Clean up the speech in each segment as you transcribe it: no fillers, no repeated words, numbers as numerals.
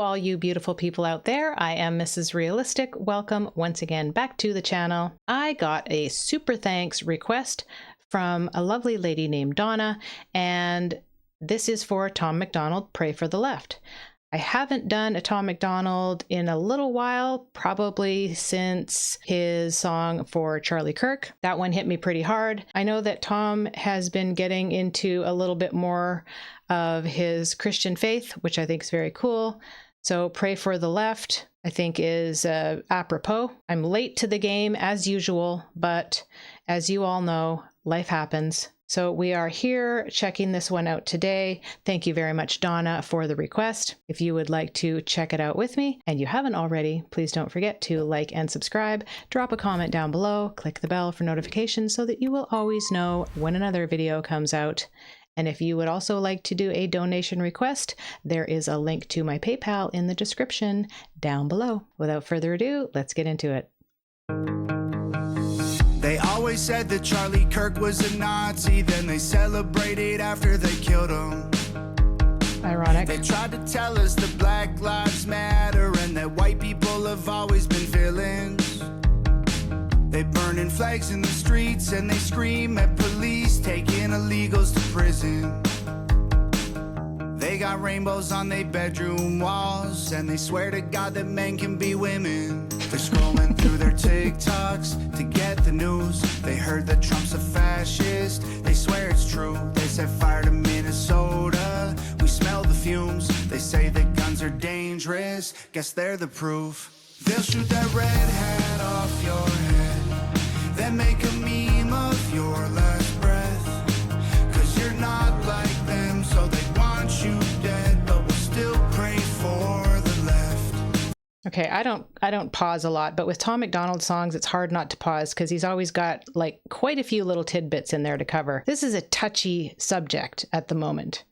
all you beautiful people out there. I am Mrs. Realistic. Welcome once again back to the channel. I got a super thanks request from a lovely lady named Donna, and this is for Tom MacDonald, Pray for the Left. I haven't done a Tom MacDonald in a little while, probably since his song for Charlie Kirk. That one hit me pretty hard. I know that Tom has been getting into a little bit more of his Christian faith, which I think is very cool. So Pray for the Left, I think, is apropos. I'm late to the game as usual, but as you all know, life happens. So we are here checking this one out today. Thank you very much, Donna, for the request. If you would like to check it out with me, and you haven't already, please don't forget to like and subscribe, drop a comment down below, click the bell for notifications so that you will always know when another video comes out. And if you would also like to do a donation request, there is a link to my PayPal in the description down below. Without further ado, let's get into it. They always said that Charlie Kirk was a Nazi, then they celebrated after they killed him. Ironic. They tried to tell us that Black Lives Matter and that white people have always been villains. They burning flags in the streets and they scream at police, taking illegals to prison. They got rainbows on their bedroom walls, and they swear to God that men can be women. They're scrolling through their TikToks to get the news. They heard that Trump's a fascist, they swear it's true. They set fire to Minnesota, we smell the fumes. They say that guns are dangerous, guess they're the proof. They'll shoot that red hat off your head, then make a meme of your last breath. Cause you're not like them, so they want you dead, but we'll still pray for the left. Okay, I don't pause a lot, but with Tom MacDonald songs, it's hard not to pause because he's always got like quite a few little tidbits in there to cover. This is a touchy subject at the moment.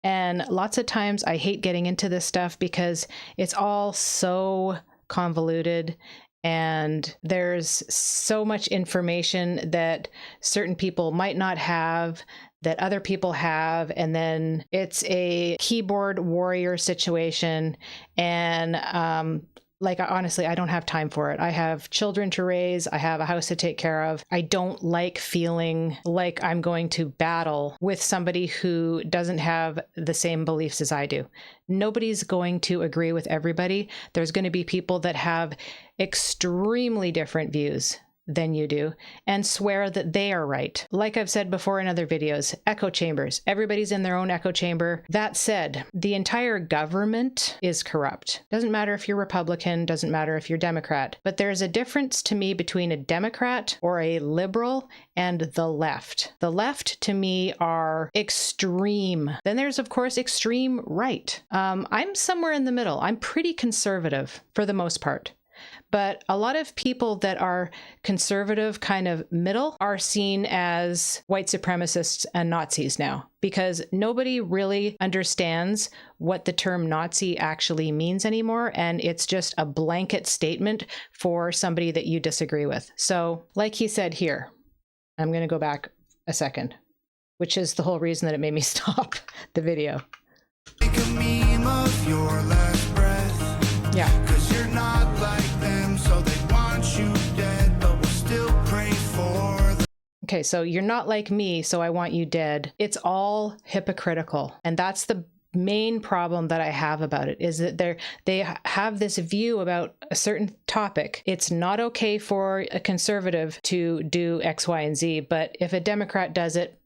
And lots of times I hate getting into this stuff because it's all so convoluted and there's so much information that certain people might not have that other people have, and then it's a keyboard warrior situation. And like, honestly, I don't have time for it. I have children to raise. I have a house to take care of. I don't like feeling like I'm going to battle with somebody who doesn't have the same beliefs as I do. Nobody's going to agree with everybody. There's going to be people that have extremely different views than you do and swear that they are right. Like I've said before in other videos, echo chambers. Everybody's in their own echo chamber. That said, the entire government is corrupt. Doesn't matter if you're Republican, doesn't matter if you're Democrat, but there's a difference to me between a Democrat or a liberal and the left. The left to me are extreme. Then there's of course extreme right. I'm somewhere in the middle. I'm pretty conservative for the most part. But a lot of people that are conservative, kind of middle, are seen as white supremacists and Nazis now, because nobody really understands what the term Nazi actually means anymore. And it's just a blanket statement for somebody that you disagree with. So like he said here, I'm going to go back a second, which is the whole reason that it made me stop the video. Make a meme of your last breath. Yeah. Cause you're not like them, so they want you dead, but we'll still pray for the... Okay, so you're not like me, so I want you dead. It's all hypocritical. And that's the main problem that I have about it, is that they have this view about a certain topic. It's not okay for a conservative to do X, Y, and Z, but if a Democrat does it,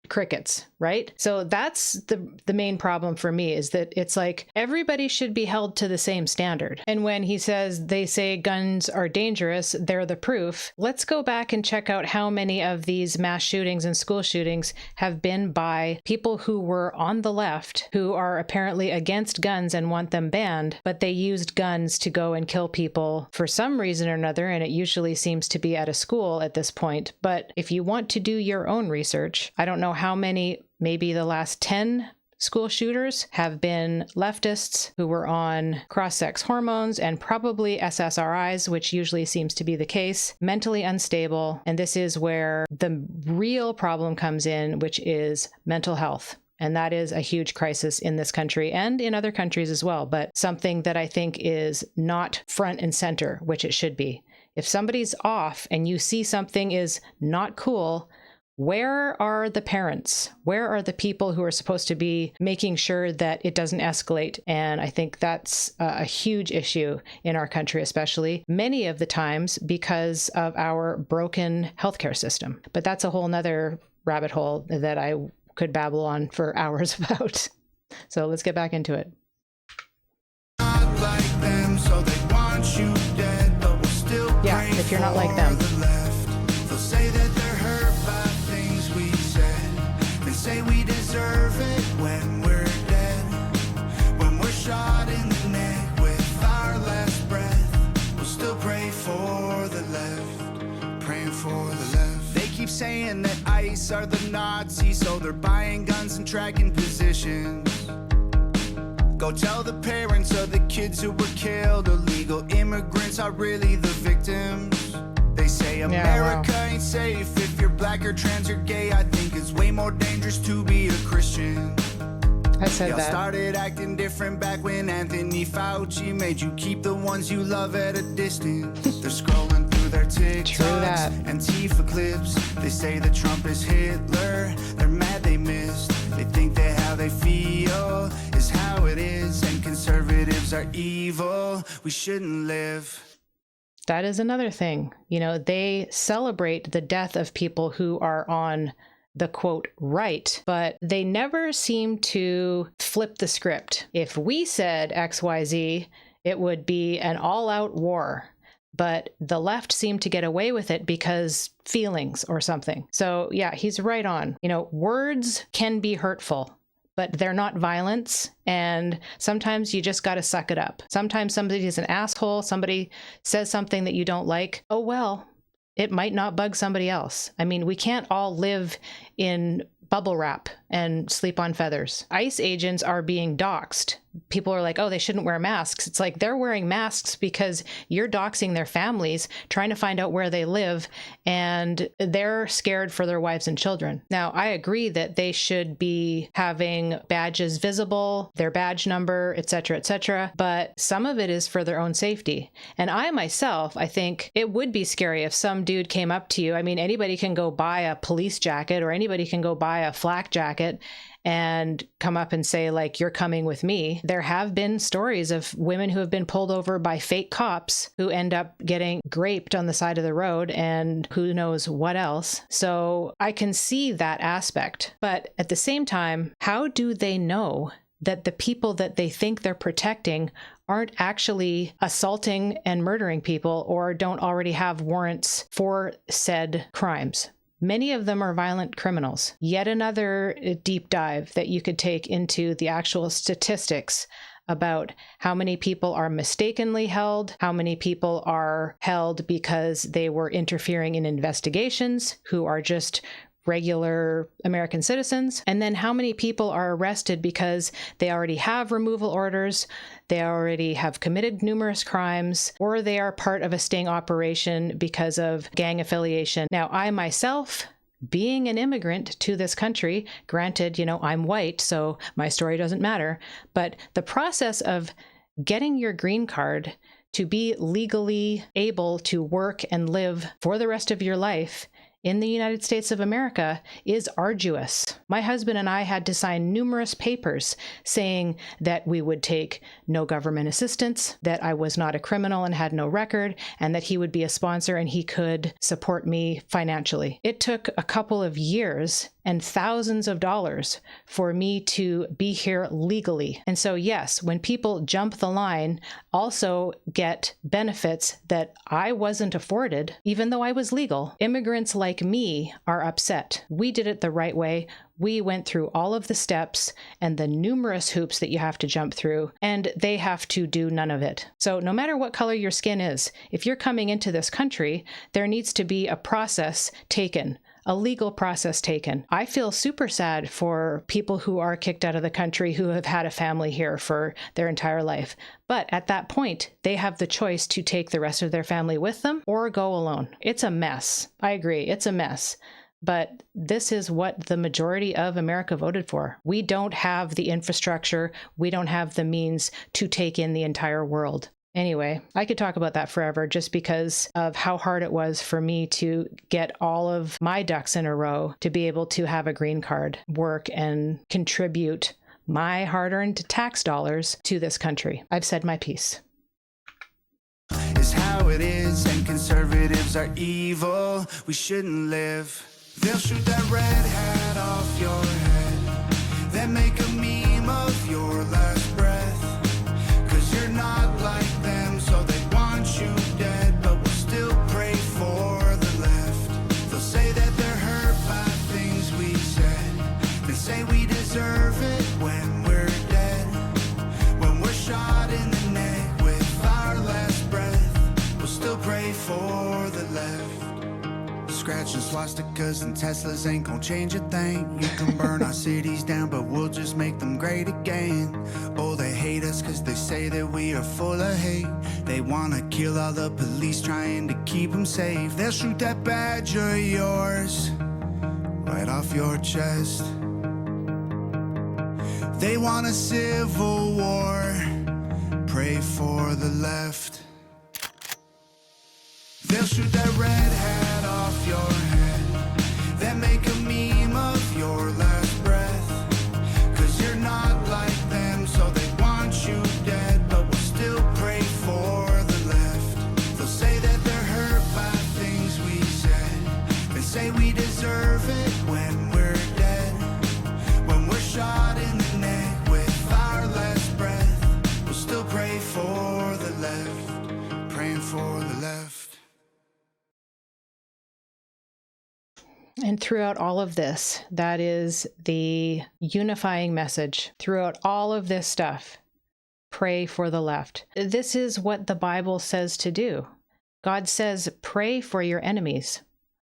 crickets, right? So that's the main problem for me, is that it's like everybody should be held to the same standard. And when he says they say guns are dangerous, they're the proof. Let's go back and check out how many of these mass shootings and school shootings have been by people who were on the left, who are apparently against guns and want them banned, but they used guns to go and kill people for some reason or another, and it usually seems to be at a school at this point. But if you want to do your own research, I don't know how many, maybe the last 10 school shooters have been leftists who were on cross-sex hormones and probably SSRIs, which usually seems to be the case, mentally unstable. And this is where the real problem comes in, which is mental health. And that is a huge crisis in this country and in other countries as well, but something that I think is not front and center, which it should be. If somebody's off and you see something is not cool, where are the parents? Where are the people who are supposed to be making sure that it doesn't escalate? And I think that's a huge issue in our country, especially many of the times because of our broken healthcare system. But that's a whole nother rabbit hole that I could babble on for hours about. So let's get back into it. Not like them, so they want you dead, but we'll still pray if you're not like them. for the left. They'll say that they're hurt by things we said. They say we deserve it when we're dead. When we're shot in the neck with our last breath, we'll still pray for the left. Praying for the left. They keep saying that ICE are the Nazis, so they're buying guns and tracking positions. Go tell the parents of the kids who were killed. Illegal immigrants are really the victims. They say America ain't safe if you're black or trans or gay. I think it's way more dangerous to be a Christian. I said Y'all that. started acting different back when Anthony Fauci made you keep the ones you love at a distance. They're scrolling through their TikToks and Tifa clips. They say that Trump is Hitler. They're mad they missed. They think that how they feel is how it is, and conservatives are evil. We shouldn't live. That is another thing. You know, they celebrate the death of people who are on the quote right, but they never seem to flip the script. If we said XYZ, it would be an all-out war. But the left seemed to get away with it because feelings or something. So yeah, he's right on. You know, words can be hurtful, but they're not violence. And sometimes you just got to suck it up. Sometimes somebody is an asshole. Somebody says something that you don't like. Oh, well, it might not bug somebody else. I mean, we can't all live in bubble wrap and sleep on feathers. ICE agents are being doxxed. People are like, oh, they shouldn't wear masks. It's like they're wearing masks because you're doxing their families, trying to find out where they live, and they're scared for their wives and children. Now, I agree that they should be having badges visible, their badge number, et cetera, but some of it is for their own safety. And I myself, I think it would be scary if some dude came up to you. I mean, anybody can go buy a police jacket or anybody can go buy a flak jacket and come up and say, like, you're coming with me. There have been stories of women who have been pulled over by fake cops who end up getting raped on the side of the road and who knows what else. So I can see that aspect. But at the same time, how do they know that the people that they think they're protecting aren't actually assaulting and murdering people or don't already have warrants for said crimes? Many of them are violent criminals. Yet another deep dive that you could take into the actual statistics about how many people are mistakenly held, how many people are held because they were interfering in investigations, who are just regular American citizens, and then how many people are arrested because they already have removal orders, they already have committed numerous crimes, or they are part of a sting operation because of gang affiliation. Now, I myself, being an immigrant to this country, granted, you know, I'm white, so my story doesn't matter, but the process of getting your green card to be legally able to work and live for the rest of your life in the United States of America is arduous. My husband and I had to sign numerous papers saying that we would take no government assistance, that I was not a criminal and had no record, and that he would be a sponsor and he could support me financially. It took a couple of years and thousands of dollars for me to be here legally. And so yes, when people jump the line, also get benefits that I wasn't afforded, even though I was legal. Immigrants like me are upset. We did it the right way. We went through all of the steps and the numerous hoops that you have to jump through, and they have to do none of it. So no matter what color your skin is, if you're coming into this country, there needs to be a process taken, a legal process taken. I feel super sad for people who are kicked out of the country who have had a family here for their entire life. But at that point, they have the choice to take the rest of their family with them or go alone. It's a mess. I agree, it's a mess. but this is what the majority of America voted for. We don't have the infrastructure. We don't have the means to take in the entire world. Anyway, I could talk about that forever just because of how hard it was for me to get all of my ducks in a row to be able to have a green card, work, and contribute my hard-earned tax dollars to this country. I've said my piece. Is how it is, and conservatives are evil. We shouldn't live. They'll shoot that red hat off your head, then make a meme of your last breath. 'Cause you're not like them, so they want you dead, but we'll still pray for the left. They'll say that they're hurt by things we said, then say we deserve it when we're dead. When we're shot in the neck with our last breath, we'll still pray for the left. Scratching swastikas and Teslas ain't gonna change a thing. You can burn our cities down, but we'll just make them great again. Oh, they hate us cause they say that we are full of hate. They wanna kill all the police trying to keep them safe. They'll shoot that badge of yours right off your chest. They want a civil war. Pray for the left. They'll shoot that red hat off your head, then make a meme of your last breath. 'Cause you're not like them, so they want you dead, but we'll still pray for the left. They'll say that they're hurt by things we said, they say we deserve it when we're dead. When we're shot in the neck with our last breath, we'll still pray for the left, praying for the left. And throughout all of this, that is the unifying message. Throughout all of this stuff, pray for the left. This is what the Bible says to do. God says, pray for your enemies.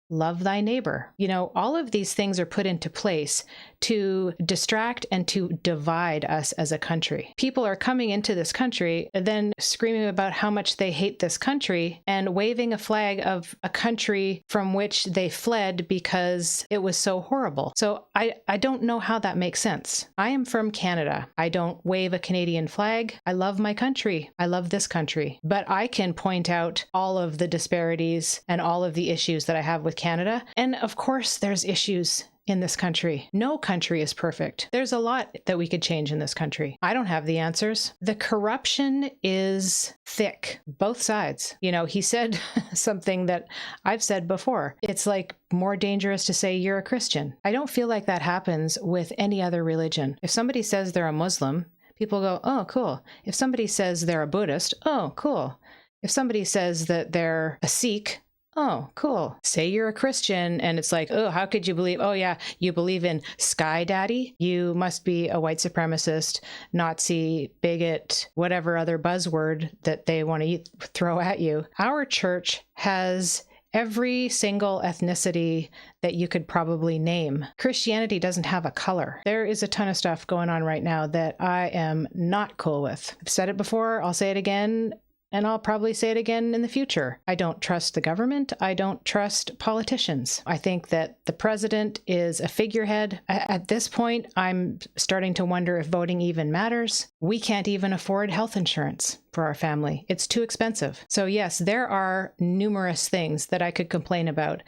Love thy neighbor. You know, all of these things are put into place to distract and to divide us as a country. People are coming into this country and then screaming about how much they hate this country and waving a flag of a country from which they fled because it was so horrible. So I don't know how that makes sense. I am from Canada. I don't wave a Canadian flag. I love my country. I love this country. But I can point out all of the disparities and all of the issues that I have with Canada. And of course, there's issues in this country. No country is perfect. There's a lot that we could change in this country. I don't have the answers. The corruption is thick, both sides. You know, he said something that I've said before. It's like more dangerous to say you're a Christian. I don't feel like that happens with any other religion. If somebody says they're a Muslim, people go, oh, cool. If somebody says they're a Buddhist, oh, cool. If somebody says that they're a Sikh, oh, cool. Say you're a Christian and it's like, oh, how could you believe? Oh, yeah, you believe in Sky Daddy? You must be a white supremacist, Nazi, bigot, whatever other buzzword that they want to throw at you. Our church has every single ethnicity that you could probably name. Christianity doesn't have a color. There is a ton of stuff going on right now that I am not cool with. I've said it before, I'll say it again. And I'll probably say it again in the future. I don't trust the government. I don't trust politicians. I think that the president is a figurehead. At this point, I'm starting to wonder if voting even matters. We can't even afford health insurance for our family. It's too expensive. So yes, there are numerous things that I could complain about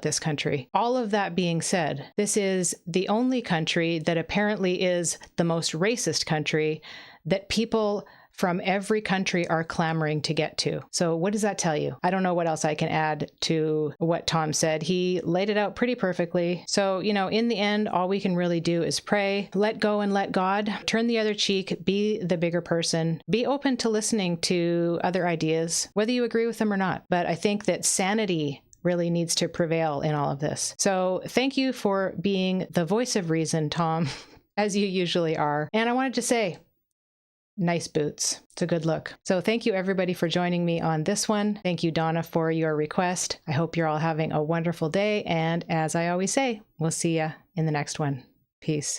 this country. All of that being said, this is the only country that apparently is the most racist country that people from every country are clamoring to get to. So what does that tell you? I don't know what else I can add to what Tom said. He laid it out pretty perfectly. So, you know, in the end, all we can really do is pray, let go and let God, turn the other cheek, be the bigger person, be open to listening to other ideas, whether you agree with them or not. But I think that sanity really needs to prevail in all of this. So thank you for being the voice of reason, Tom, as you usually are. And I wanted to say, nice boots. It's a good look. So thank you everybody for joining me on this one. Thank you, Donna, for your request. I hope you're all having a wonderful day. And as I always say, we'll see ya in the next one. Peace.